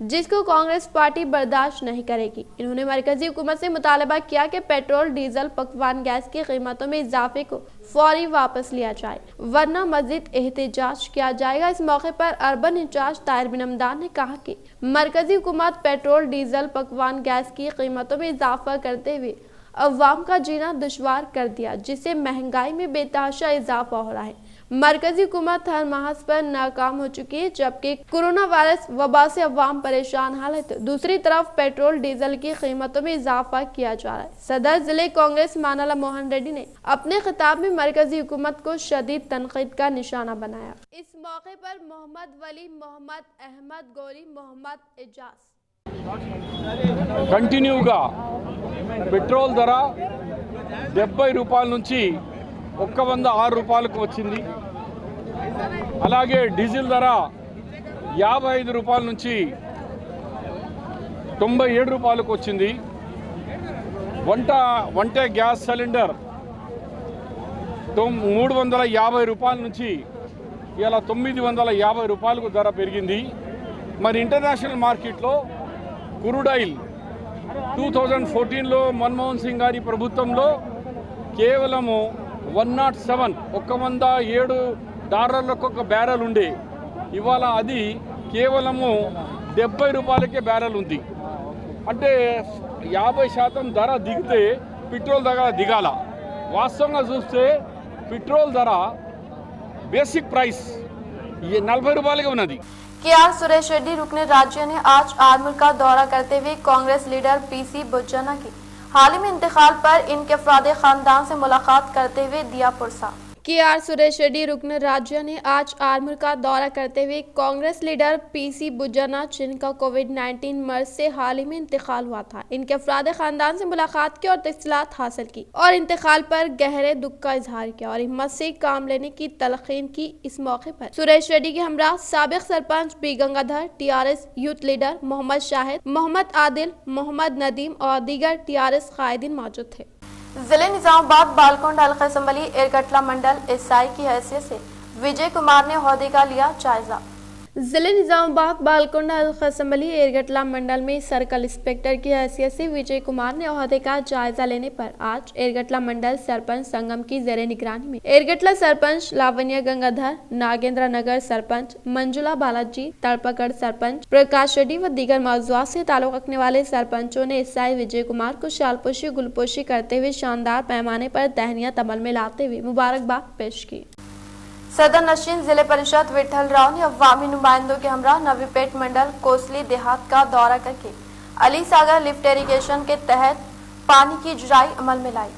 जिसको कांग्रेस पार्टी बर्दाश्त नहीं करेगी। इन्होंने मरकजी हुकूमत से मुतालबा किया कि पेट्रोल, डीजल, पकवान गैस की कीमतों में इजाफे को फौरी वापस लिया जाए, वरना मजीद एहतजाज किया जाएगा। इस मौके पर अर्बन इंचार्ज ताहिर बिन हमदान ने कहा कि मरकजी हुकूमत पेट्रोल, डीजल, पकवान गैस की कीमतों में इजाफा करते हुए अवाम का जीना दुश्वार कर दिया, जिससे महंगाई में बेतहाशा इजाफा हो रहा है। मरकजी हुकूमत हर महाज पर नाकाम हो चुकी है, जबकि कोरोना वायरस वबा से अवाम परेशान हालत। दूसरी तरफ पेट्रोल, डीजल की कीमतों में इजाफा किया जा रहा है। सदर जिले कांग्रेस मानाला मोहन रेड्डी ने अपने खिताब में मरकजी हुकूमत को शदीद तनकीद का निशाना बनाया। इस मौके पर मोहम्मद वली, मोहम्मद अहमद गोरी, मोहम्मद एजाज కంటిన్యూగా పెట్రోల్ ధర 70 రూపాయల నుంచి 106 రూపాయలకు వచ్చింది. అలాగే డీజిల్ ధర 55 రూపాయల నుంచి 97 రూపాయలకు వచ్చింది. వంట గ్యాస్ సిలిండర్ 350 రూపాయల నుంచి ఇలా 950 రూపాయలకు ధర పెరిగింది. మరి ఇంటర్నేషనల్ మార్కెట్లో క్రూడ్ ఆయిల్ 2014లో మన్మోహన్ సింగ్ గారి ప్రభుత్వంలో కేవలము 107 డాలర్లకు ఒక బ్యారెల్ ఉండే, ఇవాళ అది కేవలము 70 రూపాయలకే బ్యారెల్ ఉంది. అంటే 50% ధర దిగితే పెట్రోల్ ధర దిగాల. వాస్తవంగా చూస్తే పెట్రోల్ ధర బేసిక్ ప్రైస్ 40 రూపాయలకే ఉన్నది. KR सुरेश रेड्डी रुकने राज्य ने आज आर्मूर का दौरा करते हुए कांग्रेस लीडर PC बुज्जना की हाल ही में इंतकाल पर इनके अफराद खानदान से मुलाकात करते हुए दिया पुरसा। KR सुरेश रेड्डी रुकन राज्य ने आज आर्मूर का दौरा करते हुए कांग्रेस लीडर PC बुज्जना, जिनका कोविड-19 मर्ज से हाल ही में इंतकाल हुआ था, इनके अफराद खानदान से मुलाकात की और तफसीलात हासिल की और इंतकाल पर गहरे दुख का इजहार किया और हिम्मत से काम लेने की तलकीन की। इस मौके पर सुरेश रेड्डी के हमरा साबिक sarpanch B Gangadhar, TRS youth leader Mohammad Shahid, Mohammad Adil, Mohammad Nadeem और दीगर TRS कायदीन मौजूद थे। जिले निजामाबाद बालकोंड हल्का असम्बली एरगटला मंडल एसआई की हैसियत से विजय कुमार ने ओहदे का लिया जायजा। जिले निजामाबाद बालकोंड हल्का असम्बली एरगटला मंडल में सर्कल इंस्पेक्टर की हैसियत से विजय कुमार ने ओहदे का जायजा लेने पर आज एरगटला मंडल सरपंच संगम की जेरे निगरानी में एरगटला सरपंच लावण्य गंगाधर, नागेंद्र नगर सरपंच मंजुला बालाजी, तड़पगढ़ सरपंच प्रकाश रेड्डी व दीगर मौजूद से ताल्लुक रखने वाले सरपंचों ने एसआई विजय कुमार को शालपोशी गुलपोशी करते हुए शानदार पैमाने पर तहनीत अमल में लाते हुए मुबारकबाद पेश की। सदर नशीन जिले परिषद विठल राव ने अवामी नुमाइंदों के हमरा नवीपेट मंडल कोसली देहात का दौरा करके अली सागर लिफ्ट इरिगेशन के तहत पानी की जुराई अमल में लाई।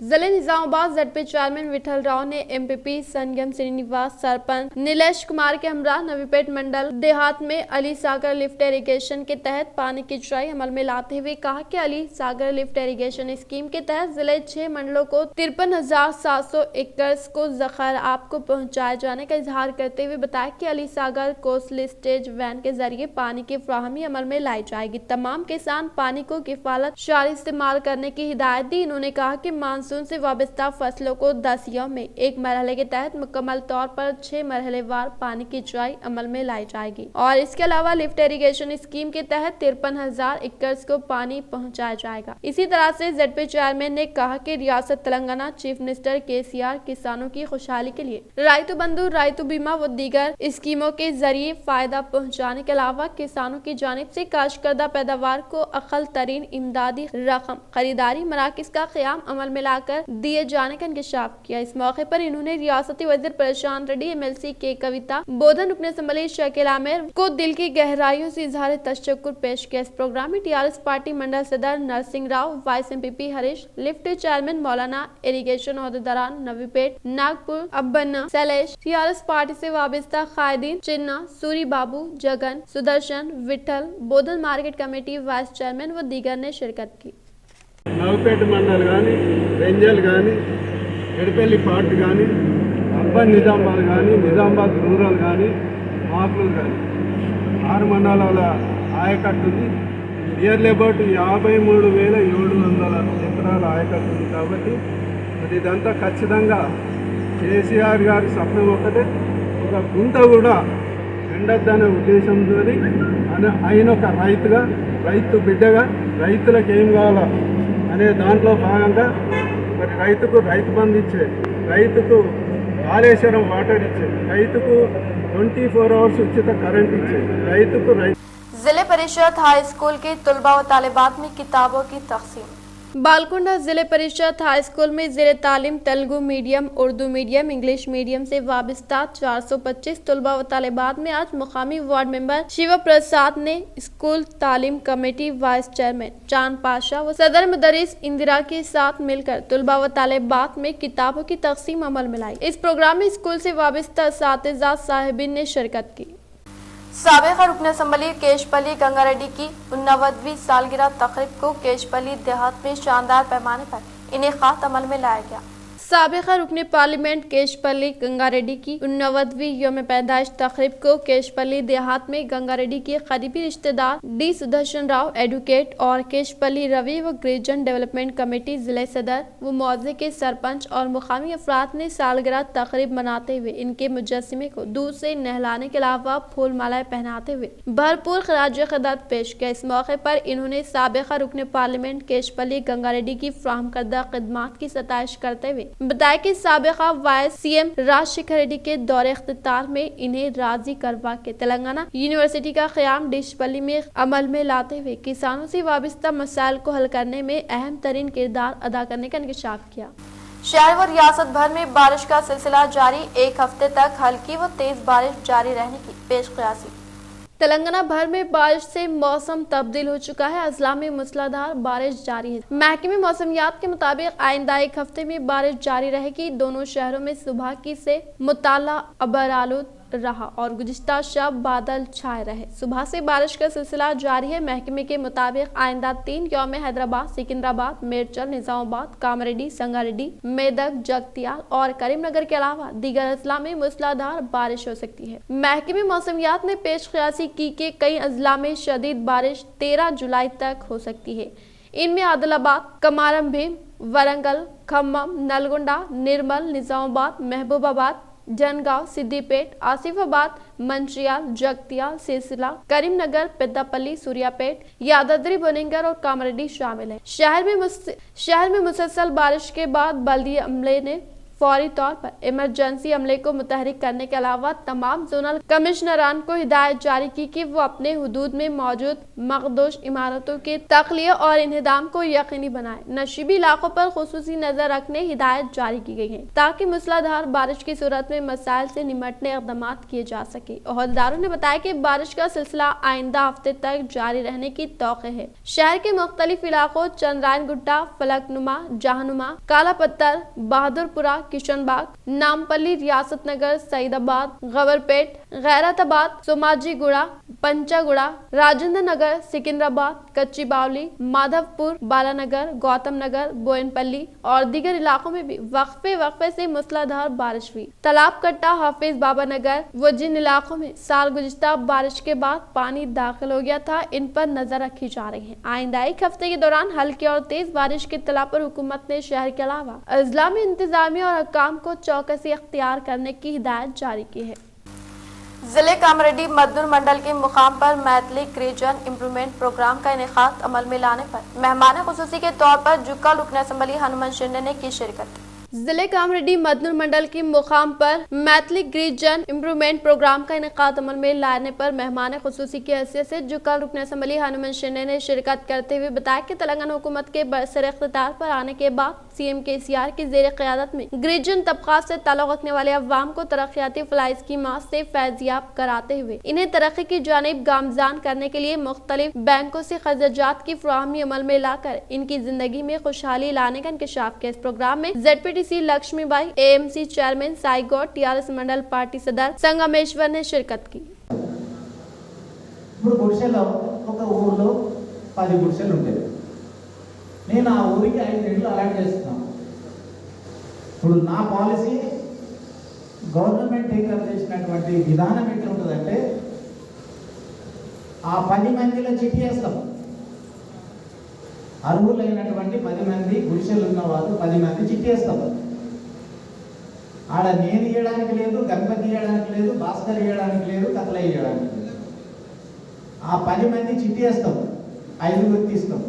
जिले निजामाबाद ZP चेयरमैन विठल राव ने MPP संगम श्रीनिवास, सरपंच नीलेश कुमार के हमरा नवीपेट मंडल देहात में अली सागर लिफ्ट इरिगेशन के तहत पानी की जुराई अमल में लाते हुए कहा कि अली सागर लिफ्ट इरिगेशन स्कीम के तहत जिले 6 मंडलों को 53,700 एकड़ को ज़ख़ायर आपको पहुँचाए जाने का इजहार करते हुए बताया कि अली सागर कोस्टल स्टेज वैन के जरिए पानी की फ्राहमी अमल में लाई जाएगी। तमाम किसान पानी को किफालत शार इस्तेमाल करने की हिदायत दी। इन्होंने कहा कि मानसून से वाबस्ता फसलों को 10 यौम में एक मरहले के तहत मुकम्मल तौर पर 6 मरहलेवार पानी की जुराई अमल में लाई जाएगी और इसके अलावा लिफ्ट इरिगेशन स्कीम के तहत 53,000 एकड़ को पानी पहुंचाया जाएगा। इसी तरह से ZP चेयरमैन ने कहा कि रियासत तेलंगाना चीफ मिनिस्टर KCR किसानों की खुशहाली के लिए राइतु बंधु, राइतु बीमा व दीगर स्कीमों के जरिए फायदा पहुँचाने के अलावा किसानों की जानिब से काश्तकर्दा पैदावार को अकल तरीन इमदादी रकम खरीदारी मराकज का क़याम अमल में कर दिए जाने का इंकशाफ किया। इस मौके पर इन्होंने रियासती वजीर प्रशांत रेड्डी, MLC के कविता बोधन, रुकन असम्बली शकील आमिर को दिल की गहराइयों से इजहार तशक्कुर पेश किया। इस प्रोग्राम में TRS पार्टी मंडल सदर Narsimha Rao, vice MPP Harish, lift chairman मौलाना, इरिगेशन ओहदेदारान नवीपेट, नागपुर, अब्बन्ना, शैलेश, TRS पार्टी से वाबस्ता कायदीन, Chinna, Suri Babu, Jagan, Sudarshan, Vithal, Bodhan market committee vice chairman व दीगर ने शिरकत की। నవపేట మండల్ కానీ, రెంజల్ కానీ, ఎడపల్లి పార్ట్ కానీ, అర్బన్ నిజామాబాద్ కానీ, నిజామాబాద్ రూరల్ కానీ, మాక్లూరు కానీ 6 మండలాల ఆయకట్టు ఉంది. నియర్లీ అబౌట్ 53,700 ఎకరాల ఆయకట్టు ఉంది. కాబట్టి మరి ఇదంతా ఖచ్చితంగా KCR గారి స్వప్నం ఒకటే. ఒక గుంట కూడా ఎండొద్దనే ఉద్దేశంతో ఆయన ఒక రైతుగా, రైతు బిడ్డగా, రైతులకు ఏం కావాలా అనే దాంట్లో భాగంగా మరి రైతుకు రైతు బంధు ఇచ్చే, రైతుకు కాళేశ్వరం వాటర్ ఇచ్చే, రైతుకు 24 అవర్స్ ఉచిత కరెంట్ ఇచ్చే, రైతుకు जिले परिषद हाई स्कूल के तलबा व तालिबात में किताबों की तकसीम। बालकुंडा जिले परिषद हाई स्कूल में ज़िले तालीम Telugu medium, Urdu medium, English medium से वाबस्ता 425 तलबा व तालिबात में आज मुकामी वार्ड मेंबर शिव प्रसाद ने स्कूल तालीम कमेटी वाइस चेयरमैन चांद पाशा व सदर मुदरिस इंदिरा के साथ मिलकर तलबा व तालिबात में किताबों की तकसीम अमल में लाई। इस प्रोग्राम में स्कूल से वाबस्ता असातिज़ा साहिबीन ने शिरकत की। साबिक़ रुकन असम्बली केशपल्ली गंगारेड्डी की 89वीं सालगिरह तकरीब को केशपल्ली देहात में शानदार पैमाने पर इनेकाद अमल में लाया गया। साबिक़ रुकन पार्लियामेंट केशपल्ली गंगारेड्डी की 89वीं यौम पैदाइश तकरीब को केशपल्ली देहात में गंगारेड्डी के करीबी रिश्तेदार डी सुदर्शन राव एडवोकेट और केशपल्ली रवि व गिरिजन डेवलपमेंट कमेटी जिले सदर व मौजे के सरपंच और मुकामी अफराद ने सालगिरह तकरीब मनाते हुए इनके मुजस्सिमे को दूध से नहलाने के अलावा फूल मालाएं पहनाते हुए भरपूर खराज क़दर पेश किया। इस मौके पर इन्होंने साबिक़ रुकन पार्लियामेंट केशपल्ली गंगारेड्डी की फ्राहम करदा खिदमात की सताइश करते हुए बताया कि साबिक़ा वाइस सीएम राजशेखर रेड्डी के दौरे इख्तितार में इन्हें राजी करवा के तेलंगाना यूनिवर्सिटी का क़याम केशपल्ली में अमल में लाते हुए किसानों से वाबस्ता मसाइल को हल करने में अहम तरीन किरदार अदा करने का इंकशाफ किया। शहर व रियासत भर में बारिश का सिलसिला जारी, एक हफ्ते तक हल्की व तेज बारिश जारी रहने की पेशकयासी। तेलंगाना भर में बारिश से मौसम तब्दील हो चुका है। अजला में मूसलाधार बारिश जारी है। महकमे मौसमियात के मुताबिक आइंदा एक हफ्ते में बारिश जारी रहेगी। दोनों शहरों में सुबह की से मुताला अबरालूद रहा और गुज़िश्ता शब बादल छाए रहे। सुबह से बारिश का सिलसिला जारी है। महकमे के मुताबिक आइंदा 3 यौम में हैदराबाद, सिकंदराबाद, मेरचल, निजामाबाद, कामारेड्डी, संगारेड्डी, मेदक, जगतियाल और करीमनगर के अलावा दीगर अजला में मूसलाधार बारिश हो सकती है। महकमे मौसमियात ने पेशकयासी की कि कई अजला में शदीद बारिश 13 जुलाई तक हो सकती है। इनमें आदिलाबाद, कमारम भीम, वरंगल, खम्मम, नलगोंडा, निर्मल, निजामाबाद, महबूबाबाद, जनगांव, सिद्दीपेट, आसिफाबाद, मंचियाल, जगतियाल, सिरसिला, करीमनगर, पेद्दापल्ली, सूर्यापेट, यादाद्री, बोनेंगर और कामारेड्डी शामिल है। शहर में मुसलसल बारिश के बाद बल्दिया अमले ने फौरी तौर पर इमरजेंसी अमले को मुतहरिक करने के अलावा तमाम जोनल कमिश्नरान को हिदायत जारी की कि वो अपने हुदूद में मौजूद मखदूश इमारतों के तख्लिया और इंहदाम को यकीनी बनाए। नशीबी इलाकों पर खुसूसी नजर रखने हिदायत जारी की गई है ताकि मूसलाधार बारिश की सूरत में मसाइल से निमटने इक़दाम किए जा सके। ओहदेदारों ने बताया कि बारिश का सिलसिला आइंदा हफ्ते तक जारी रहने की तौक़े है। शहर के मुख्तलिफ इलाकों चंद्रायन गुट्टा, फलकनुमा, जहानुमा, काला पत्थर, बहादुरपुरा, किशनबाग, नामपल्ली, रियासत नगर, सईदाबाद, गवरपेट, गैरताबाद, सोमाजीगुड़ा, पंचागुड़ा, राजेंद्र नगर, सिकंदराबाद, कच्ची बावली, माधवपुर, बालानगर, गौतम नगर, बोयनपल्ली और दीगर इलाकों में भी वक्फे से मूसलाधार बारिश हुई। तालाब कट्टा, हाफिज बाबा नगर व जिन इलाकों में साल गुज़िश्ता बारिश के बाद पानी दाखिल हो गया था, इन पर नजर रखी जा रही है। आइंदा एक हफ्ते के दौरान हल्की और तेज बारिश की इत्तला पर हुकूमत ने शहर के अलावा अजला में इंतजामिया और काम को चौकसी अख्तियार करने की हिदायत जारी की है। जिले कामारेड्डी मदनूर मंडल के मुकाम पर मैथिली गिरिजन इम्प्रूवमेंट प्रोग्राम का इनेकाद अमल में लाने पर मेहमान खुसूसी के तौर पर जुक्का रुकन असम्बली हनुमान शिंदे ने की शिरकत। जिले कामारेड्डी मदनूर मंडल के मुकाम पर मैथिली गिरिजन इम्प्रूवमेंट प्रोग्राम का इनेकाद अमल में लाने पर मेहमान खुसूसी की हैसियत से जुक्का रुकन असम्बली हनुमान शिंदे ने शिरकत करते हुए बताया कि तेलंगाना हुकूमत के बरसर इख्तियार पर आने के बाद सीएम केसीआर की ज़ेर क़यादत में गिरिजन तबक़ात से ताल्लुक़ रखने वाले अवाम को तरक्याती फलाह स्कीमात से फैज़याब कराते हुए इन्हें तरक्की की जानिब गामज़ान करने के लिए मुख्तलिफ बैंकों से क़र्ज़ात की फ़राहमी अमल में लाकर इनकी ज़िंदगी में खुशहाली लाने का इंकशाफ किया। इस प्रोग्राम में ZPTC Lakshmibai, AMC chairman Sai Goud, TRS mandal party सदर संगमेश्वर ने शिरकत की। నేను ఆ ఊరికి 5 ఇళ్ళు అలాట్ చేస్తున్నాను. ఇప్పుడు నా పాలసీ గవర్నమెంట్ టేకప్ చేసినటువంటి విధానం ఎట్లుంటుందంటే ఆ 10 మందిలో చిట్టి వేస్తాం. అర్హులైనటువంటి 10 మంది గుడిసెలు ఉన్న వాళ్ళు 10 మంది చిట్టి వేస్తాం. ఆ ఆడ నేను ఇవ్వడానికి లేదు, గణపతి ఇవ్వడానికి లేదు, భాస్కర్ ఇవ్వడానికి లేదు, కథల ఇవ్వడానికి లేదు. ఆ 10 మంది చిట్టి వేస్తాం, 5గురికి ఇస్తాం.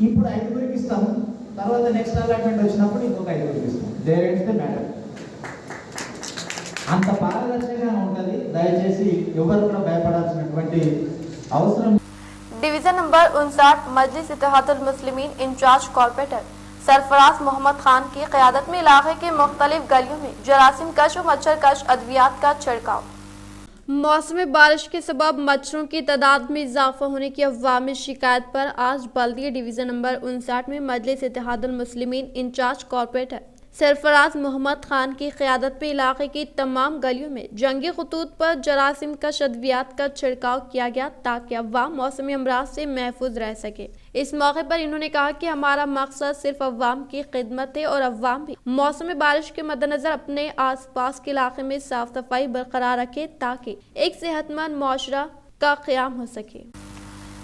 ఇప్పుడు 5గురికి ఇస్తాం, తర్వాత నెక్స్ట్ అలాట్మెంట్ వచ్చినప్పుడు ఇంకొక 5గురికి ఇస్తాం. There ends the matter. అంత పారదర్శకంగా ఉంటుంది. దయచేసి ఎవరు కూడా భయపడాల్సినటువంటి అవసరం. Division number 59 Majlis Ittehadul Muslimeen incharge corporator Sarfaraz Mohammad Khan की क़यादत में इलाके के मुख्तलिफ गलियों में जरासीम कश और मच्छर कश अद्वियात का छिड़काव। मौसम बारिश के सबब मच्छरों की तादाद में इजाफा होने की अवामी शिकायत पर आज बल्दिया डिवीज़न नंबर 59 में मजलिस इत्तेहादुल मुस्लिमीन इंचार्ज कॉर्पोरेटर सरफराज मोहम्मद खान की क़यादत में इलाके की तमाम गलियों में जंगी खतूत पर जरासीम कश अद्वियात का छिड़काव किया गया ताकि अवाम मौसमी अमराज से महफूज रह सके। इस मौके पर इन्होंने कहा कि हमारा मकसद सिर्फ अवाम की खिदमत है और अवाम भी मौसम बारिश के मद्देनजर अपने आस पास के इलाके में साफ सफाई बरकरार रखे ताकि एक सेहतमंद मुआशरा का क़याम हो सके।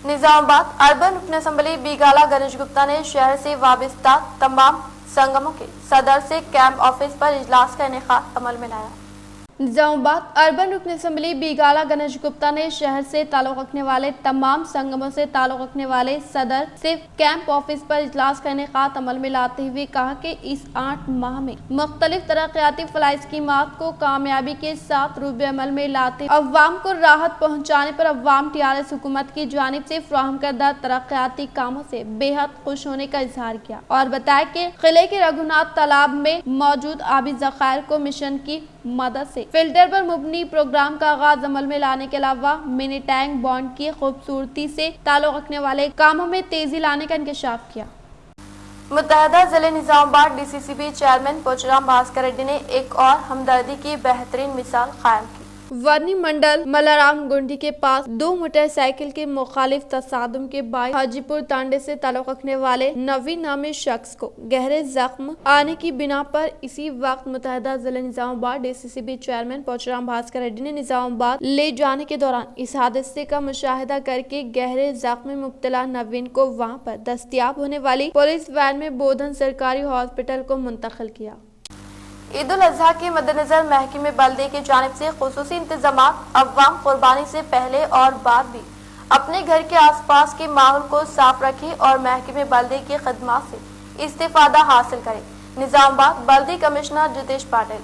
निजामाबाद अर्बन रुकन असम्बली बीगाला गणेश गुप्ता ने शहर से वाबस्ता तमाम संगमों के सदर से कैंप ऑफिस पर इजलास का इनेकाद अमल में लाया। निजामाबाद अर्बन रुकन असम्बली बीगाला गणेश गुप्ता ने शहर से ताल्लुक़ रखने वाले तमाम संगमों से ताल्लुक़ रखने वाले सदर से कैंप ऑफिस पर इजलास का इनेकाद अमल में लाते हुए कहा कि इस 8 माह में मुख्तलिफ तरक्याती फलाई स्कीमात को कामयाबी के साथ रूबे अमल में लाते अवाम को राहत पहुँचाने पर अवाम TRS हुकूमत की जानिब से फ्राहम करदा तरक्याती कामों से बेहद खुश होने का इजहार किया और बताया कि किले के रघुनाथ तालाब में मौजूद आबी ज़खायर को मिशन की मदद से फिल्टर पर मुबनी प्रोग्राम का आगाज अमल में लाने के अलावा मिनी टैंक बॉन्ड की खूबसूरती से ताल्लुक़ रखने वाले कामों में तेजी लाने का इंकशाफ किया। मुत्तहदा जिले निजामाबाद DCCB चेयरमैन पोचराम भास्कर रेड्डी ने एक और हमदर्दी की बेहतरीन मिसाल कायम की। वर्नी मंडल मलाराम गुंडी के पास 2 मोटरसाइकिल के मुखालिफ तसादुम के बाद हाजीपुर तांडे से ताल्लुक़ रखने वाले नवीन नामी शख्स को गहरे जख्म आने की बिना पर इसी वक्त मुत्तहदा जिला निजामाबाद DCCB चेयरमैन पोचराम भास्कर रेड्डी ने निजामाबाद ले जाने के दौरान इस हादसे का मुशाहिदा करके गहरे जख्म में मुब्तला नवीन को वहाँ पर दस्तयाब होने वाली पुलिस वैन में बोधन सरकारी हॉस्पिटल को मुंतकिल किया। ईद उल अजहा के मद्देनजर महकमे बल्दी की जानिब से खुसूसी इंतजामात अवाम कुर्बानी से पहले और बाद भी अपने घर के आसपास के माहौल को साफ रखें और महकमे बल्दी की खदमात से इस्तेफादा हासिल करें। निजामाबाद बल्दी कमिश्नर जितेश पाटिल।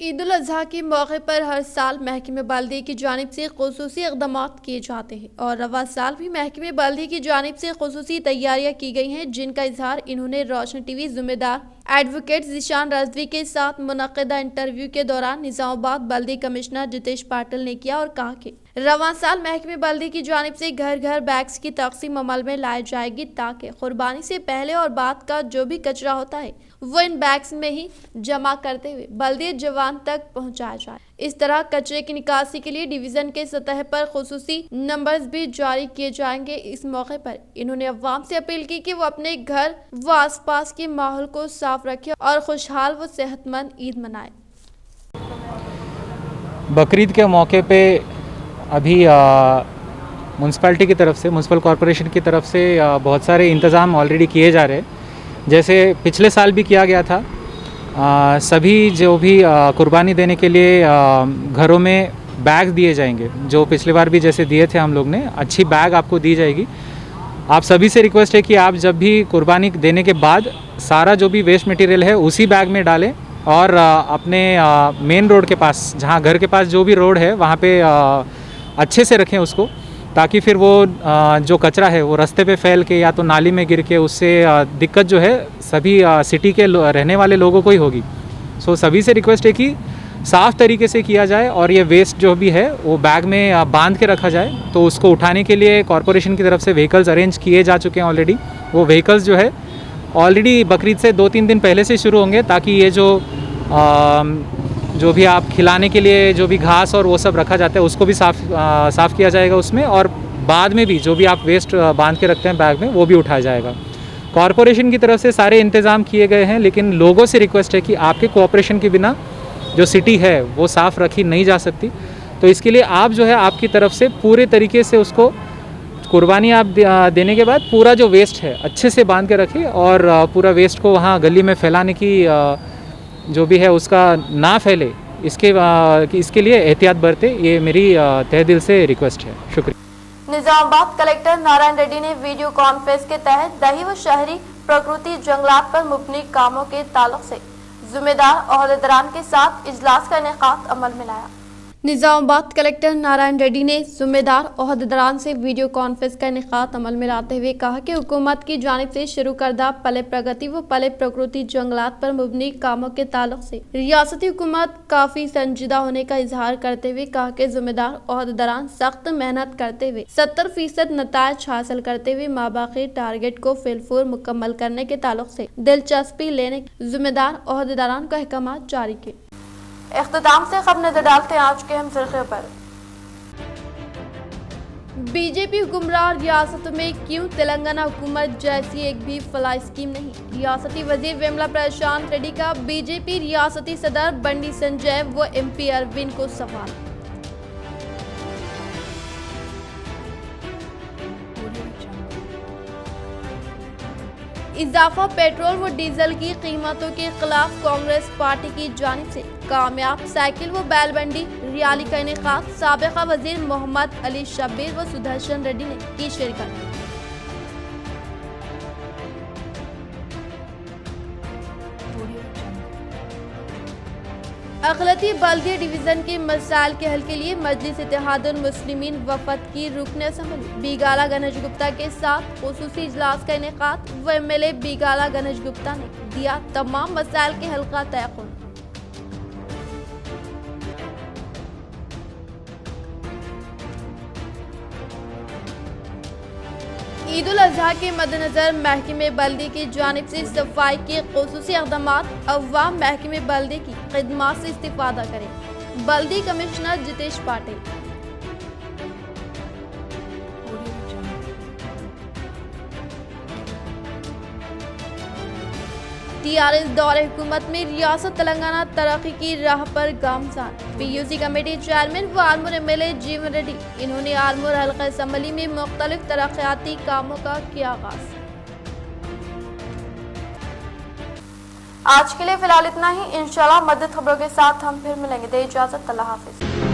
ईद उल अजहा के मौके पर हर साल महकमे बल्दी की जानिब से खुसूसी इक़दामात किए जाते हैं और रवा साल भी महकमे बल्दी की जानिब से खुसूसी तैयारियां की गई हैं, जिनका इजहार इन्होंने रोशन TV जिम्मेदार एडवोकेट ज़ीशान रज़वी के साथ मुनक़दा इंटरव्यू के दौरान निजामाबाद बल्दी कमिश्नर जितेश पाटिल ने किया और कहा कि रवां साल महकमे बल्दी की जानिब से घर घर बैग्स की तक़सीम अमल में लाई जाएगी ताकि कुर्बानी से पहले और बाद का जो भी कचरा होता है वो इन बैग्स में ही जमा करते हुए बल्दी जवान तक पहुंचाया जाए। इस तरह कचरे की निकासी के लिए डिवीज़न के सतह पर खुसूसी नंबर्स भी जारी किए जाएंगे। इस मौके पर इन्होंने अवाम से अपील की कि वो अपने घर व आसपास के माहौल को साफ रखें और खुशहाल व सेहतमंद ईद मनाएं। बकरीद के मौके पे अभी म्यूनसिपैलिटी की तरफ से म्यूनसिपल कॉरपोरेशन की तरफ से बहुत सारे इंतज़ाम ऑलरेडी किए जा रहे हैं। जैसे पिछले साल भी किया गया था, सभी जो भी कुर्बानी देने के लिए घरों में बैग दिए जाएंगे, जो पिछली बार भी जैसे दिए थे हम लोग ने, अच्छी बैग आपको दी जाएगी। आप सभी से रिक्वेस्ट है कि आप जब भी कुर्बानी देने के बाद सारा जो भी वेस्ट मटेरियल है उसी बैग में डालें और अपने मेन रोड के पास, जहाँ घर के पास जो भी रोड है वहाँ पे अच्छे से रखें उसको, ताकि फिर वो जो कचरा है वो रास्ते पे फैल के या तो नाली में गिर के उससे दिक्कत जो है सभी सिटी के रहने वाले लोगों को ही होगी। सो सभी से रिक्वेस्ट है कि साफ़ तरीके से किया जाए और ये वेस्ट जो भी है वो बैग में बांध के रखा जाए। तो उसको उठाने के लिए कॉरपोरेशन की तरफ से व्हीकल्स अरेंज किए जा चुके हैं ऑलरेडी। वो व्हीकल्स जो है ऑलरेडी बकरीद से 2-3 दिन पहले से शुरू होंगे, ताकि ये जो भी आप खिलाने के लिए जो भी घास और वो सब रखा जाता है उसको भी साफ़ किया जाएगा उसमें, और बाद में भी जो भी आप वेस्ट बांध के रखते हैं बैग में वो भी उठाया जाएगा। कॉरपोरेशन की तरफ से सारे इंतज़ाम किए गए हैं, लेकिन लोगों से रिक्वेस्ट है कि आपके कोऑपरेशन के बिना जो सिटी है वो साफ़ रखी नहीं जा सकती। तो इसके लिए आप जो है आपकी तरफ से पूरे तरीके से उसको कुर्बानी आप देने के बाद पूरा जो वेस्ट है अच्छे से बांध के रखें और पूरा वेस्ट को वहाँ गली में फैलाने की जो भी है उसका ना फैले, इसके लिए एहतियात बरते, ये मेरी तहे दिल से रिक्वेस्ट है। शुक्रिया। निजामाबाद कलेक्टर नारायण रेड्डी ने वीडियो कॉन्फ्रेंस के तहत दही व शहरी प्रकृति जंगलात पर मुबनी कामों के ताल्लुक से जिम्मेदार ओहदेदारान के साथ इजलास का इनेकाद अमल में लाया। निजामाबाद कलेक्टर नारायण रेड्डी ने जिम्मेदार ओहदेदारान से वीडियो कॉन्फ्रेंस का इनेकाद अमल में लाते हुए कहा कि हुकूमत की जानिब से शुरू करदा पले प्रगति व पले प्रकृति जंगलात पर मुबनी कामों के ताल्लुक से रियासती हुकूमत काफी संजीदा होने का इजहार करते हुए कहा कि जिम्मेदार ओहदेदारान सख्त मेहनत करते हुए 70% नतायज हासिल करते हुए माबाकी टारगेट को फिलफूर मुकम्मल करने के ताल्लुक से दिलचस्पी लेने जिम्मेदार ओहदेदारान को अहकामात जारी किए। इख्तिताम से खबर नजर डालते हैं आज के हम सिलसिले पर। बीजेपी हुक्मरान रियासत में क्यों तेलंगाना हुकूमत जैसी एक भी फलाह स्कीम नहीं? रियासती वजीर वेमला प्रशांत रेड्डी का बीजेपी रियासती सदर बंडी संजय व MP अरविंद को सवाल। इजाफा पेट्रोल व डीजल की कीमतों के खिलाफ कांग्रेस पार्टी की जानिब से कामयाब साइकिल व बैलबंडी रैली का इनेकाद, साबिका वजीर मोहम्मद अली शब्बीर व सुदर्शन रेड्डी ने की शिरकत। अखिलती बल्दिया डिवीजन के मसाइल के हल के लिए मजलिस इत्तेहादुल मुस्लिमीन वफद की रुकन असम्बली बीगाला गणेश गुप्ता के साथ खुसूसी इजलास का इनेकाद व MLA बीगाला गणेश गुप्ता ने दिया तमाम मसाइल के हल का तयक़ुन। ईद उल अजहा के मद्देनजर महकमे बल्दी की जानिब से सफाई के खुसूसी इक़दामात, अवाम महकमे बल्दी की खिदमात से इस्तिफादा करें। बल्दी कमिश्नर जितेश पाटिल। TRS दौरे हुकूमत में रियासत तेलंगाना तरक्की की राह पर गामजान। PUC कमेटी चेयरमैन व आलमूर MLA जीवन रेड्डी, इन्होंने आलमूर हल्का असम्बली में मुख्तलिफ तरक्याती कामों का किया आगाज। आज के लिए फिलहाल इतना ही। इंशाल्लाह मज़ीद खबरों के साथ हम फिर मिलेंगे। दे इजाज़त, अल्लाह हाफिज।